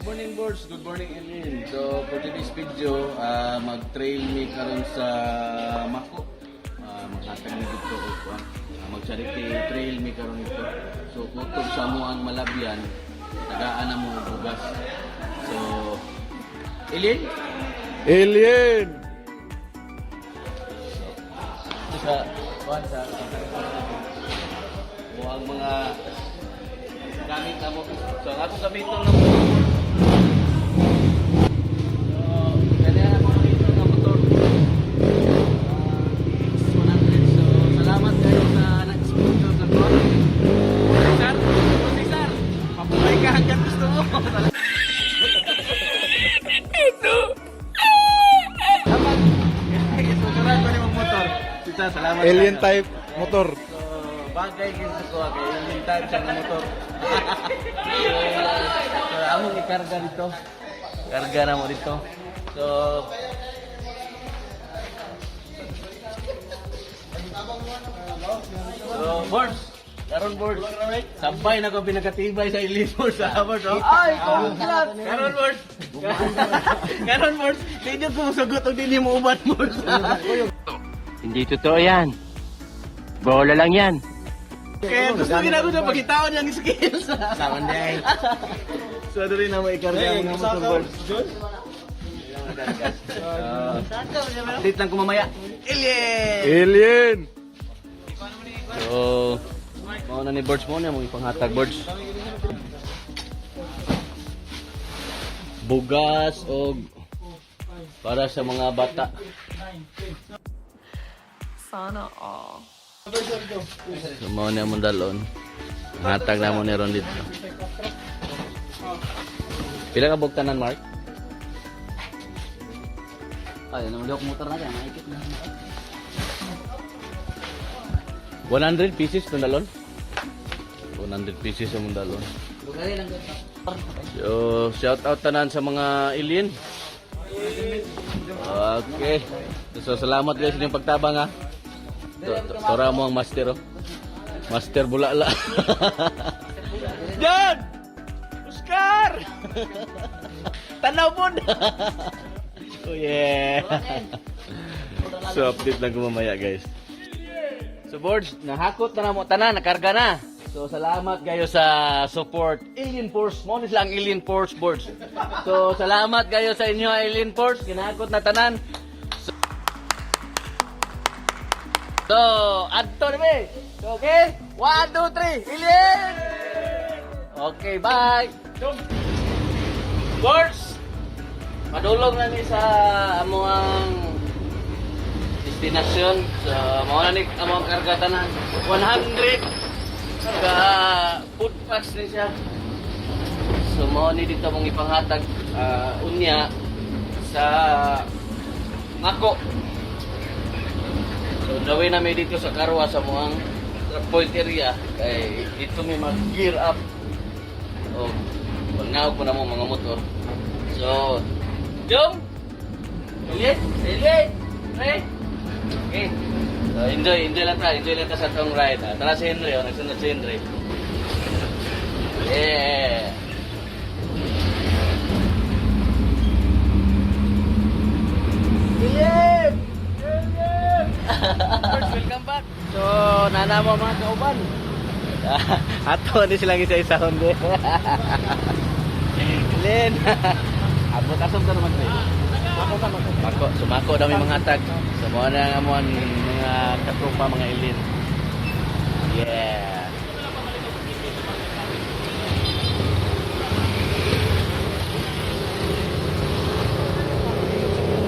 Good morning, boards. Good morning, Elin. So, for today's video, mag-trail me karon sa Mako. Maghatag na dito o mag-charity trail me karon ito. So, kutob sa mo ang malabyan, tagaan na mo bugas. So, Elin? Alien! Sa ang mga gamit na mo. So, ang ato gamiton na mo. Ganyan na mo dito na motor. 100. So, salamat kayo sa nag-sponsor sa ko. Cesar? Cesar? Papuhay ka hanggang gusto mo. Ito! Salamat! Sponsoran ko yung motor. Cesar, salamat. Alien type motor. Bagay ginto ko kay yung time sa motor. So, among ikarga dito. Karga na mo dito. So, boards. Karon boards. Sampay na ko pinakatibay sa Elite Boards sa boards. Ay, congrats. Karon boards. Karon boards. Hindi ko musugot og dili mo ubat boards. Hindi totoo yan. Bola lang yan. Kaya gusto ginagawa na pagkitaon niyang skills. Saman day. So, doon rin na mo ikarga mga motor boards. Update lang ko mamaya. Alien! Alien! So, mauna ni boards mo na mong ipanghatag boards. Bugas o para sa mga bata. Sana all. So, mauna mong dalon. Hatag na mo ni Ron dito. Pila ka bugtanan, Mark? Ay, naman daw motor natin, maikit na. 100 pieces itong dalon? 100 pieces ang dalon. Lugarin lang dito. So, shout out tanan sa mga alien. Okay. So, salamat guys sa inyong pagtabang ha. Tora mo ang master oh. Master bulala. John! Oscar! Tanaw po na! Oh yeah! So, update lang ko mamaya guys. So, boards, nahakot na mo tanan, nakarga na. So, salamat kayo sa support. Alien Force, mo lang Alien Force boards. So, salamat kayo sa inyo Alien Force, kinahakot na tanan. So, adto na be. Okay? 1, 2, 3, Alien! Okay, bye! Boards! Madulong na ni sa amuang destinasyon. So, mga ni amuang karga tanan. 100 ka food packs ni siya. So, mga ni dito mong ipanghatag unya sa Mako. So, dawin na may dito sa Karwa sa muang point area. Kay dito may mag-gear up. O, pagnaog ko na mo mga motor. So, jom! Ulit! Ulit! Okay? Okay. So, enjoy lang ta. Enjoy lang ta sa tong ride. Tara si Henry. Nagsunod si Henry. Yeah! William! William! Welcome back! So, nana mo mga kauban. Ato, hindi silang isa-isa hindi. Len! Abot asam ka naman tayo. Mako, sumako daw may mga tag. Sa mga na mga katrupa, mga alien. Yeah!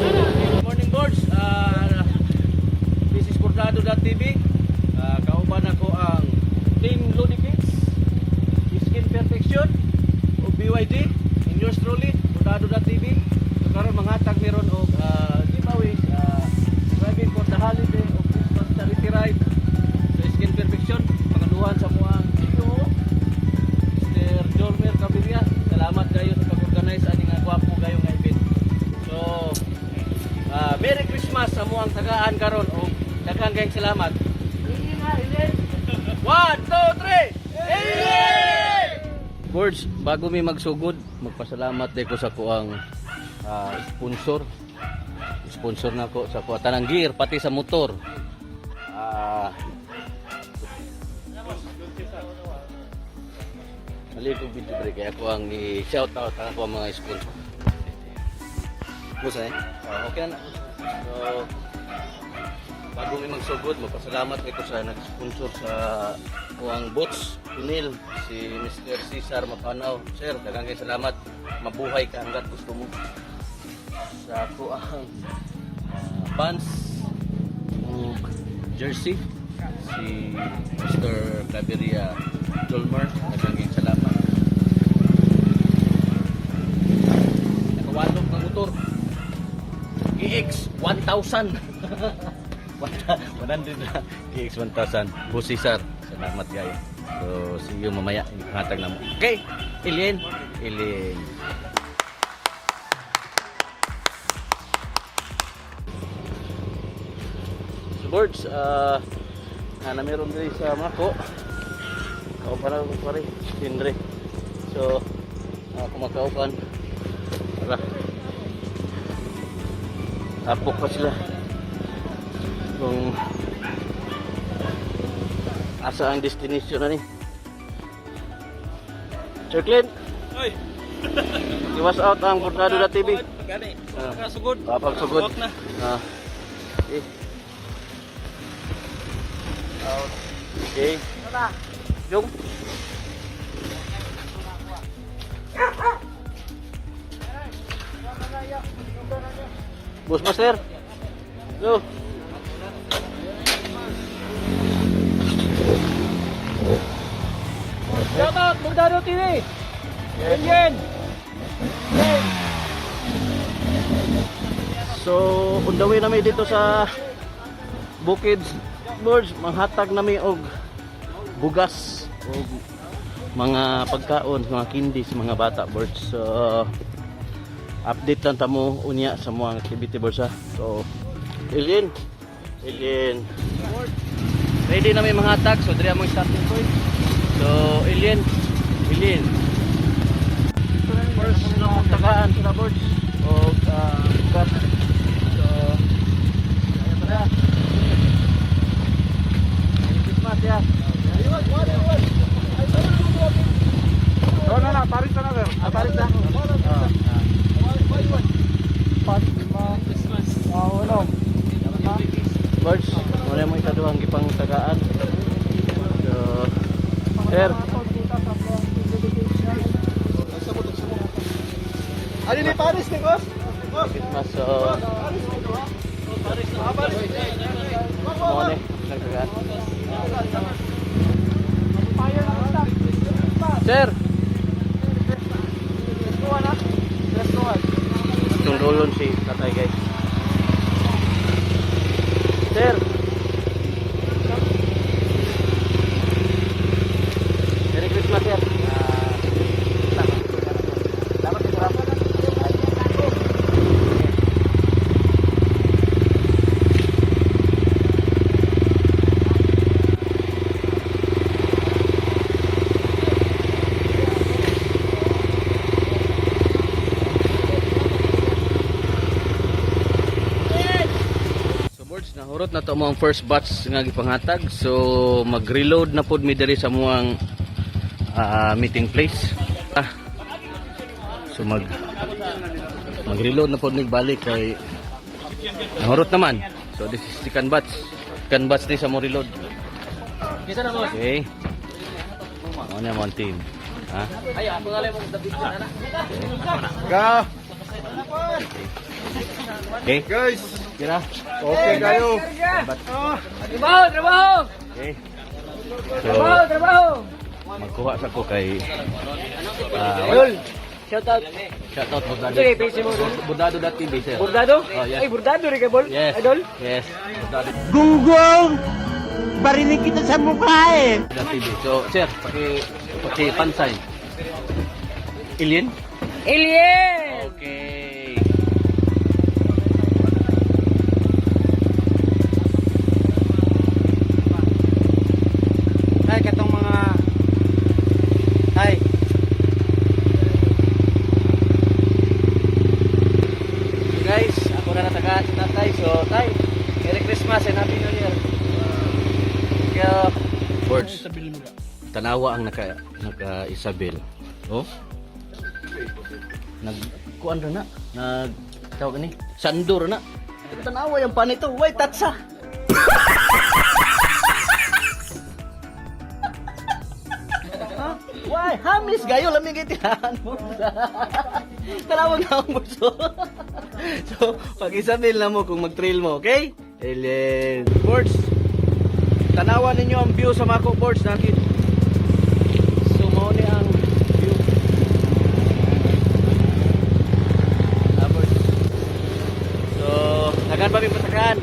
Good morning boards. This is Cordado.tv. Kauban ako ang Team Ludicix, Skin Perfection, o BYD. In yours truly, Cordado.tv. So karon manghatag meron og giveaways, driving for the holiday of Christmas charity ride. So Skin Perfection, pangaluhan sa mga video. Mr. Jormer Cabiria, salamat kayo sa pag-organize ani nga gwapo kayo nga event. So Merry Christmas sa muang tagaan karon og daghang kayong salamat. 1, 2, 3! Boards, bago may magsugod, magpasalamat din ko sa kuang sponsor na ko sa kuha tanang gear pati sa motor. Mali ko video break kaya ko ang i-shout out ang ako mga sponsor. Busa okay na. So bago mi magsugod, magpasalamat ko sa nag-sponsor sa kuang boats Pinil, si Mr. Cesar Mapanaw. Sir, daghang kay salamat. Mabuhay ka hanggat gusto mo. Sa kuang pants jersey si Mr. Claveria Dolmer, daghang kay salamat. Nakawalog ng motor EX 1000 100 na EX 1000 po Cesar, salamat kayo. So see you mamaya ihatag na mo. Okay, Ilin so birds na meron din sa Mako kaupan ako pare Tindre. So kumakaupan para tapok pa sila kung asa ang destination na ni. Sir Clint, Oy, iwas out ang Bordado na TV. gani. Nakasugod. Papagsugod. Walk na. Okay. Out. Okay. Jung. Bus Master. Go. Shout out, Bordado TV. Yan. So, on the way namin dito sa Bukids Birds, manghatag namin og bugas og mga pagkaon, mga candy sa mga bata birds. So, update lang tamo unya sa mga activity birds ha. So, Ilin. Ready na may manghatag, so diri among starting point. So, Ilin. First na mong tagaan sa birds og bugas. So, ayan pa na. Merry Christmas ya. No, Paris na sir. Paris na. Birds, muna mo ikaduhang gipang tagaan. So, sir. Ano ni Paris ni Kos? Christmas, so... Muna, nagtagaan. Sir! Itong dulon si tatay guys. Sir! Merry Christmas sir. Salamat sir. Nahurot na to mo ang first batch nga gipanghatag. So mag-reload na pod mi diri sa muang meeting place. So mag-reload na pod mi balik kay nahurot naman. So this is second batch. Second batch ni sa mo reload. Okay. Ano mo team? Ha? Ay, ako nga lang mo David na. Go. Okay. Guys. Kira. Okay kayo. Trabaho! Okay. So Trabaho! magkuha sa ko kay Shout out. shout out Bordado. Sige, page mo. Bordado.tv sir. Bordado? Oh, yes. Ay, Bordado rin kay Bol? Yes. Idol? Yes. Bordado. Gunggong! Barinig kita sa mukha eh! TV. So, sir, paki pansay. Alien? Alien! Okay. Ay, katong mga... Ay. So, tay, Merry Christmas and Happy New Year. Kaya, Birds, tanawa ang naka-Isabel. Oh? Kuan na, tawag ni, sandor na. Tanawa yung panito, why tatsa? Why? Hamis gayo lamig itihan mo. Tanawa nga ang burso. So, pag-Isabel na mo kung mag-trail mo, okay? Alien. Birds, tanawa ninyo ang view sa Mako Birds nakit. So, mao ni ang view. Birds. So, tagan pa patakan.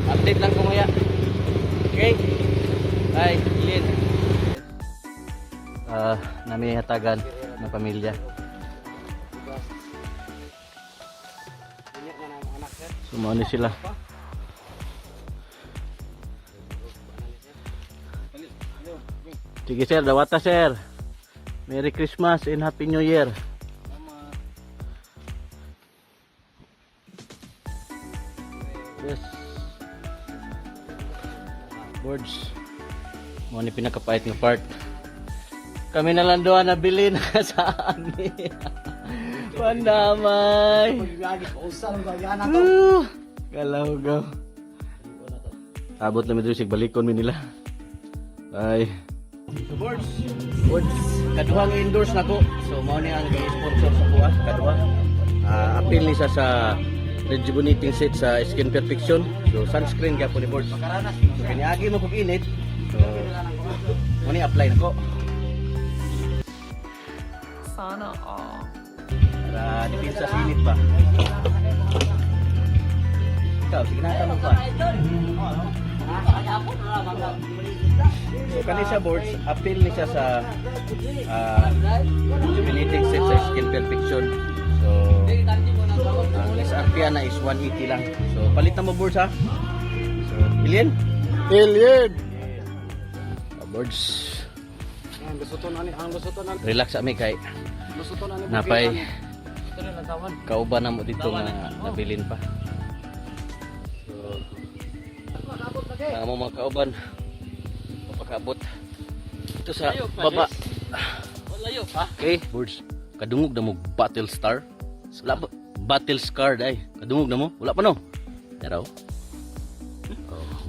Update lang ko maya. Okay? Bye, Alien. Nami hatagan ng pamilya. Sumani sila. Sige sir, dawata sir. Merry Christmas and Happy New Year. Yes. Birds. Mo ni pinakapait nga part. Kami na lang doon nabili na sa amin. Pandamay. Galaw-gaw. Abot na medyo balikon mi nila. Bye. So Birds, kaduhang endorse na ko. So mao ni ang sponsor sa kuha, kaduha. Appeal ni sa rejuvenating set sa Skin Perfection. So sunscreen ka po ni Birds. So kaniagi mo kog init. So mo ni apply na ko. Sana all. Para dipin sa sinit ba? Ikaw, sige na tanong pa. So kani siya Birds, appeal ni siya sa rejuvenating set sa Skin Perfection. So ang SRP na is 180 lang. So palit na mo Birds ha. So Alien? Birds. Relax ami kay napay kauban na mo dito nga nabilin pa. So mo mga kauban mapakaabot ito sa baba. Okay, Birds, kadungog na mo battle star. Battle scar day. Kadungog na mo? Wala pa no? Pero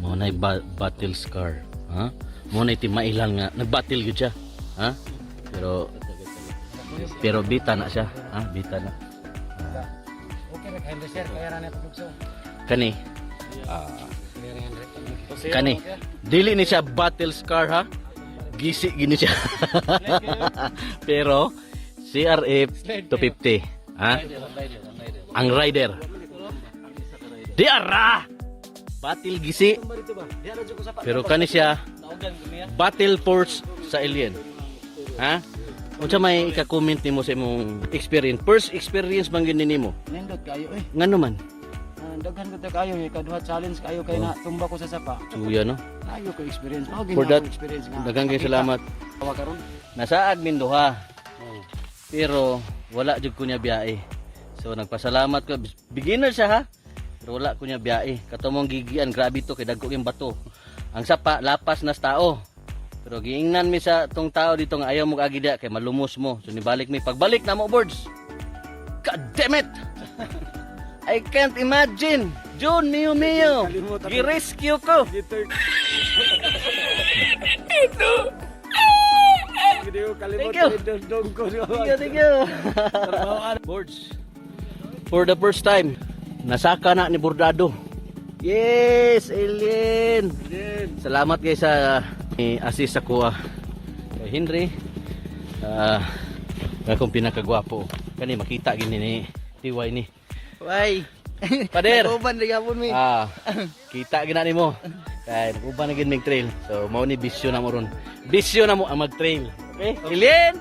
mo na battle scar. Ha? Mo na iti mailan nga nagbattle gyud siya. Ha? Pero bita na siya. Ha? Bita na. Kani. Kani. Dili ni siya battle scar ha. Gisi gini siya. Pero CRF 250. Ha? Ang rider. Diara. Battle gisi. Pero kani siya battle force sa alien. Ha? Unsa may ika-comment nimo sa imong experience? First experience bang gini nimo? Nindot kayo eh. Ngano man? Daghan ko ta kayo eh. Kaduha challenge kayo kay na tumba ko sa sapa. Suya no? Ayo ko experience. For that, experience nga. daghang kay salamat. Tawa karon. Nasa admin duha. Pero wala jud ko niya biyahe. So nagpasalamat ko. Beginner siya ha. Pero wala ko niya biyahe. Katumong gigian, grabe to kay dagko yung bato. Ang sapa lapas nas tao. Pero giingnan mi sa tong tao dito nga ayaw mo agi dia kay malumos mo. So nibalik mi pagbalik na mo Birds. God damn it. I can't imagine. June mio. Gi-rescue ko. Thank you. Birds. For the first time, nasaka na ni Bordado. Yes, Alien. Salamat guys sa assist ako kay Henry. Akong pinakagwapo. Kani makita gini ni Tiway ni. Why? Pader. Uban ri gapon mi. Kita gina nimo. Kay uban na gid mig trail. So mao ni bisyo na mo ron. Bisyo na mo ang mag-trail. Okay? Alien.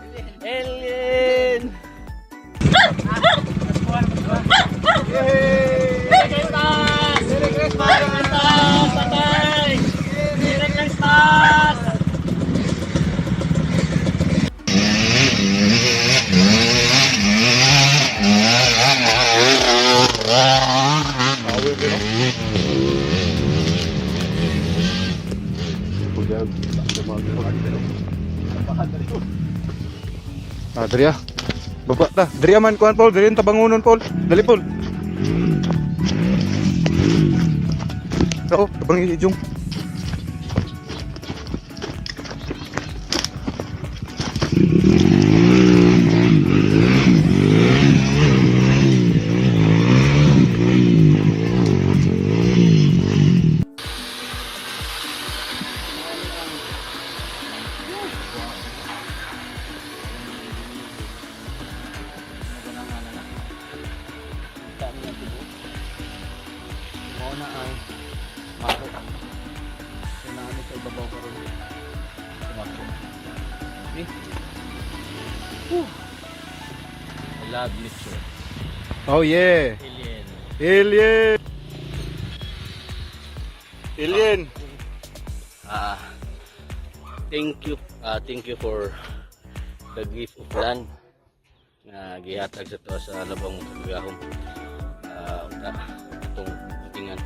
Diri ah. Baba ta. Diri man kuan Paul, diri tabangunon Paul. Dali Paul. Oo, tabang ijong. Mao na ang mako. Sinani sa ibabaw karon. Mako. Eh. I love nature. Oh yeah. Alien. Alien. Thank you for the gift of land na gihatag sa to sa labang kagahom. Itong putingan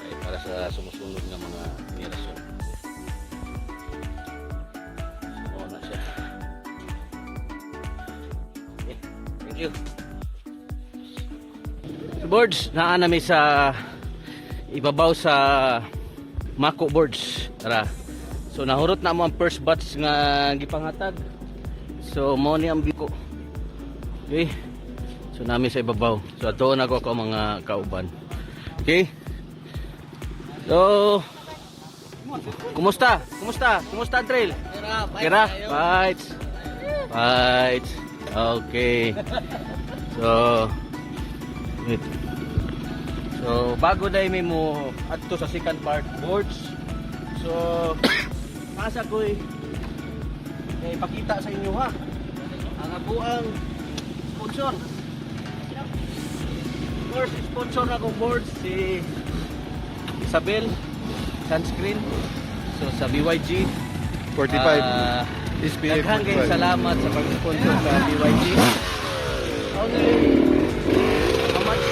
ay para sa sumusunod ng mga henerasyon. Oo na siya. Okay, thank you. Boards, naa nami sa ibabaw sa Mako boards. Tara. So nahurot na mo ang first batch nga gipangatag. So mo ni ang biko. Okay. So nami sa ibabaw. So ato na ko mga kauban. Okay? So Kumusta? Kumusta ang trail? Kira? Bites. Okay. So bago dai mi mo adto sa second part boards. So asa ko ipakita sa inyo ha. Ang ako ang sponsor. First sponsor na kong boards si Isabel Sunscreen. So sa BYG 45. SPA daghang 45. salamat sa pag-sponsor sa BYG. How much?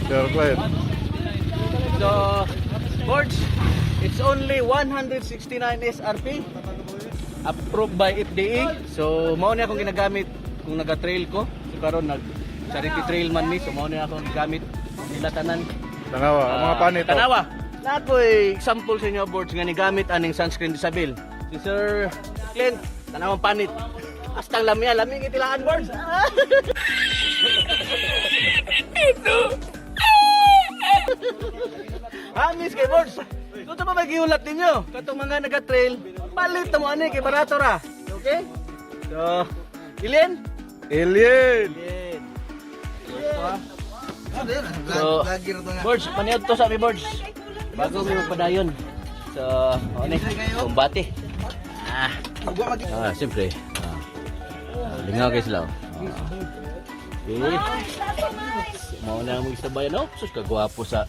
Sir Clive. So, boards, it's only 169 SRP approved by FDA. So, mao na akong ginagamit kung naga-trail ko. So, karon nag-charity trail man mi. So, mao na akong gamit nila tanan. Tanawa, ang mga panit. oh. Tanawa. Na ako'y example sa inyo boards nga ni gamit aning sunscreen Isabel. Si Sir Clint, tanawang panit. Hasta laming itilaan boards. Hamis kay boards. Ito pa magiulat ninyo. Katong mga naga-trail, palit na mo ani kay barato ra. Okay? So, Alien? Alien. Alien. So, boards, paniod to sa mi boards. Bago mi magpadayon. So, ano kumbate. Siyempre. Lingaw kayo sila. Okay. Mau na mo isabay no? Sus kagwapo sa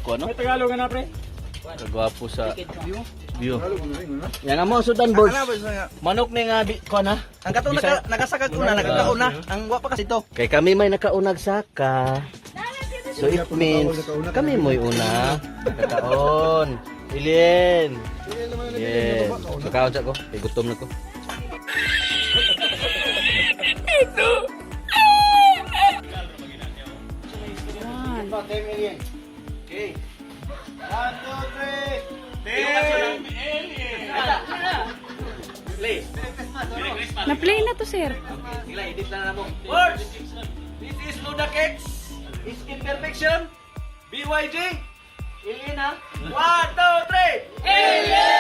ko ano? Tagalog na pre. Kagwapo sa view. Yan ang mga sudan boards. Manok ni nga ko na. Ang katong nakasakag una, nagkakauna. Ang wapa kasi ito. Kay kami may nakaunag saka. So it means kami mo'y una. Kakaon. Alien. Yes. Kakaon sa ko. Kay gutom na ko. Okay. 1, 2, 3. Play. Na-play na to, sir. Sila, edit na mo. Words! This is Luda Cakes. Skin Perfection. BYG. Alien ha. 1, 2, 3. Alien!